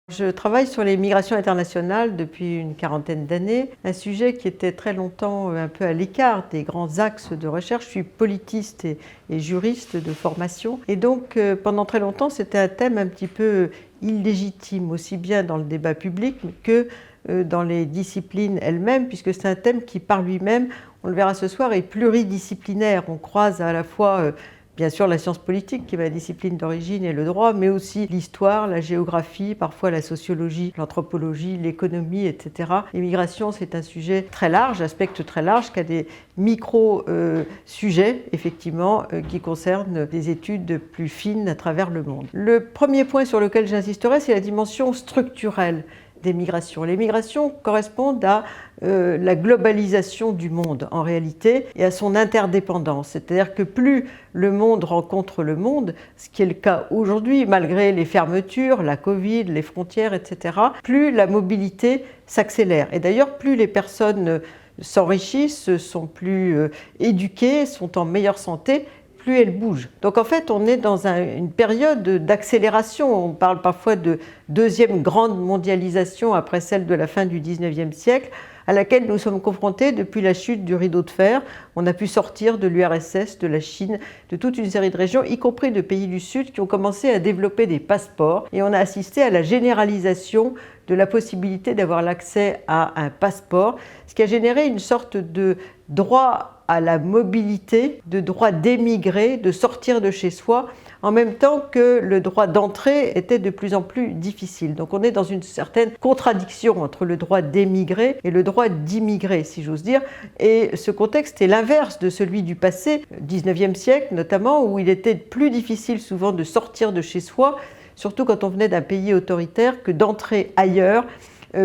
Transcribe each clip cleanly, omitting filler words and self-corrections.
Je travaille sur les migrations internationales depuis une quarantaine d'années, un sujet qui était très longtemps un peu à l'écart des grands axes de recherche. Je suis politiste et juriste de formation et donc pendant très longtemps c'était un thème un petit peu illégitime, aussi bien dans le débat public que dans les disciplines elles-mêmes, puisque c'est un thème qui par lui-même, on le verra ce soir, est pluridisciplinaire. On croise à la fois bien sûr la science politique, qui est ma discipline d'origine, et le droit, mais aussi l'histoire, la géographie, parfois la sociologie, l'anthropologie, l'économie, etc. L'immigration, c'est un sujet très large, un spectre très large, qui a des micro-sujets, effectivement, qui concernent des études plus fines à travers le monde. Le premier point sur lequel j'insisterai, c'est la dimension structurelle des migrations. Les migrations correspondent à la globalisation du monde en réalité et à son interdépendance. C'est-à-dire que plus le monde rencontre le monde, ce qui est le cas aujourd'hui malgré les fermetures, la Covid, les frontières, etc., plus la mobilité s'accélère. Et d'ailleurs, plus les personnes s'enrichissent, sont plus éduquées, sont en meilleure santé, plus elle bouge. Donc en fait, on est dans une période d'accélération. On parle parfois de deuxième grande mondialisation après celle de la fin du 19e siècle, à laquelle nous sommes confrontés depuis la chute du rideau de fer. On a pu sortir de l'URSS, de la Chine, de toute une série de régions, y compris de pays du Sud, qui ont commencé à développer des passeports. Et on a assisté à la généralisation de la possibilité d'avoir l'accès à un passeport, ce qui a généré une sorte de droit à la mobilité, de droit d'émigrer, de sortir de chez soi, en même temps que le droit d'entrée était de plus en plus difficile. Donc on est dans une certaine contradiction entre le droit d'émigrer et le droit d'immigrer, si j'ose dire. Et ce contexte est l'inverse de celui du passé, 19e siècle notamment, où il était plus difficile souvent de sortir de chez soi, surtout quand on venait d'un pays autoritaire, que d'entrer ailleurs,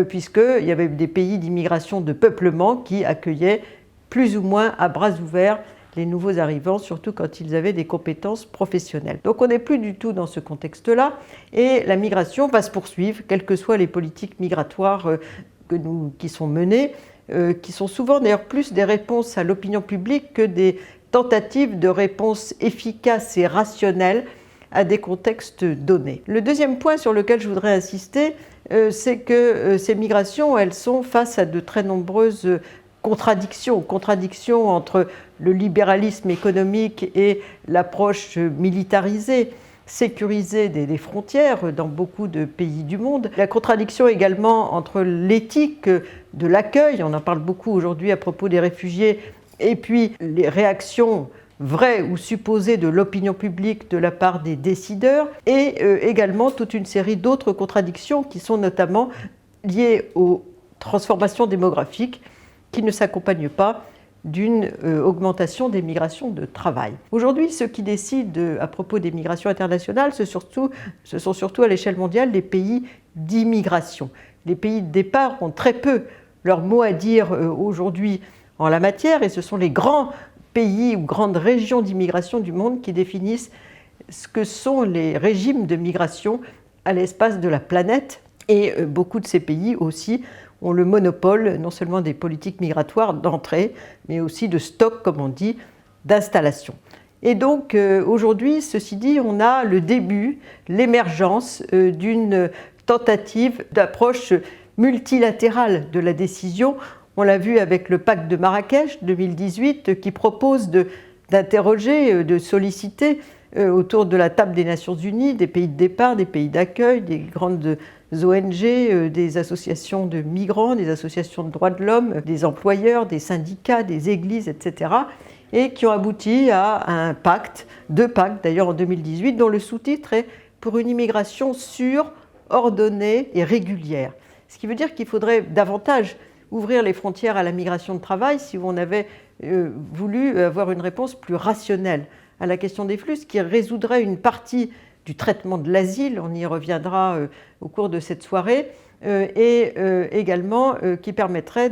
puisqu'il y avait des pays d'immigration de peuplement qui accueillaient plus ou moins à bras ouverts les nouveaux arrivants, surtout quand ils avaient des compétences professionnelles. Donc on n'est plus du tout dans ce contexte-là, et la migration va se poursuivre, quelles que soient les politiques migratoires qui sont menées, qui sont souvent d'ailleurs plus des réponses à l'opinion publique que des tentatives de réponses efficaces et rationnelles à des contextes donnés. Le deuxième point sur lequel je voudrais insister, c'est que ces migrations, elles sont face à de très nombreuses contradictions entre le libéralisme économique et l'approche militarisée, sécurisée des frontières dans beaucoup de pays du monde. La contradiction également entre l'éthique de l'accueil, on en parle beaucoup aujourd'hui à propos des réfugiés, et puis les réactions vraies ou supposées de l'opinion publique de la part des décideurs, et également toute une série d'autres contradictions qui sont notamment liées aux transformations démographiques qui ne s'accompagne pas d'une augmentation des migrations de travail. Aujourd'hui, ceux qui décident à propos des migrations internationales, ce sont surtout à l'échelle mondiale les pays d'immigration. Les pays de départ ont très peu leur mot à dire aujourd'hui en la matière, et ce sont les grands pays ou grandes régions d'immigration du monde qui définissent ce que sont les régimes de migration à l'espace de la planète. Et beaucoup de ces pays aussi ont le monopole non seulement des politiques migratoires d'entrée, mais aussi de stock, comme on dit, d'installation. Et donc aujourd'hui, ceci dit, on a le début, l'émergence d'une tentative d'approche multilatérale de la décision. On l'a vu avec le pacte de Marrakech 2018 qui propose d'interroger, de solliciter autour de la table des Nations Unies, des pays de départ, des pays d'accueil, des grandes ONG, des associations de migrants, des associations de droits de l'homme, des employeurs, des syndicats, des églises, etc. et qui ont abouti à un pacte, deux pactes d'ailleurs en 2018, dont le sous-titre est « Pour une immigration sûre, ordonnée et régulière ». Ce qui veut dire qu'il faudrait davantage ouvrir les frontières à la migration de travail si on avait voulu avoir une réponse plus rationnelle à la question des flux, ce qui résoudrait une partie du traitement de l'asile, on y reviendra au cours de cette soirée, et également qui permettrait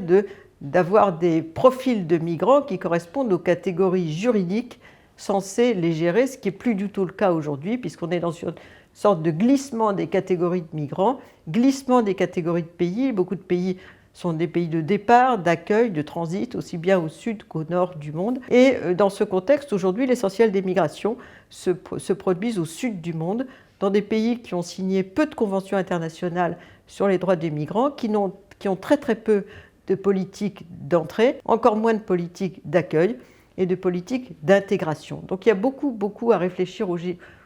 d'avoir des profils de migrants qui correspondent aux catégories juridiques censées les gérer, ce qui n'est plus du tout le cas aujourd'hui, puisqu'on est dans une sorte de glissement des catégories de migrants, glissement des catégories de pays. Beaucoup de pays sont des pays de départ, d'accueil, de transit, aussi bien au sud qu'au nord du monde. Et dans ce contexte, aujourd'hui, l'essentiel des migrations se produisent au sud du monde, dans des pays qui ont signé peu de conventions internationales sur les droits des migrants, qui ont très très peu de politique d'entrée, encore moins de politique d'accueil et de politique d'intégration. Donc il y a beaucoup à réfléchir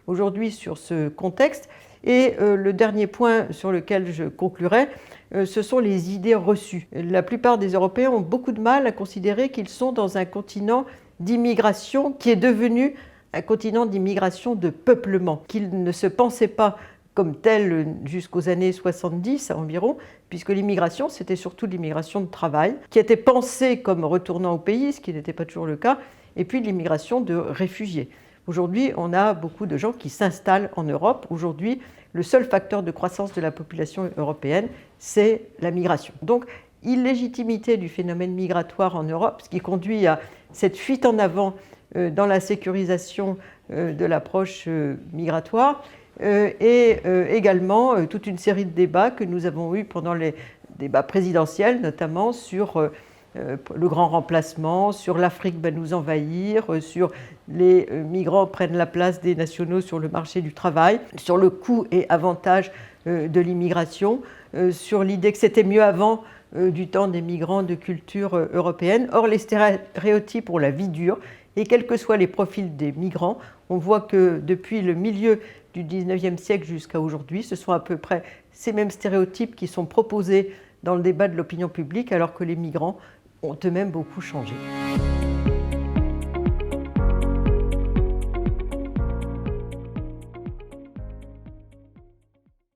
aujourd'hui sur ce contexte. Et le dernier point sur lequel je conclurai, ce sont les idées reçues. La plupart des Européens ont beaucoup de mal à considérer qu'ils sont dans un continent d'immigration qui est devenu un continent d'immigration de peuplement, qu'ils ne se pensaient pas comme tel jusqu'aux années 70 environ, puisque l'immigration, c'était surtout l'immigration de travail, qui était pensée comme retournant au pays, ce qui n'était pas toujours le cas, et puis l'immigration de réfugiés. Aujourd'hui, on a beaucoup de gens qui s'installent en Europe. Aujourd'hui, le seul facteur de croissance de la population européenne, c'est la migration. Donc, illégitimité du phénomène migratoire en Europe, ce qui conduit à cette fuite en avant dans la sécurisation de l'approche migratoire, et également toute une série de débats que nous avons eus pendant les débats présidentiels, notamment sur le grand remplacement, sur l'Afrique va nous envahir, sur les migrants prennent la place des nationaux sur le marché du travail, sur le coût et avantage de l'immigration, sur l'idée que c'était mieux avant du temps des migrants de culture européenne. Or, les stéréotypes ont la vie dure et quels que soient les profils des migrants, on voit que depuis le milieu du 19e siècle jusqu'à aujourd'hui, ce sont à peu près ces mêmes stéréotypes qui sont proposés dans le débat de l'opinion publique alors que les migrants ont eux-mêmes beaucoup changé.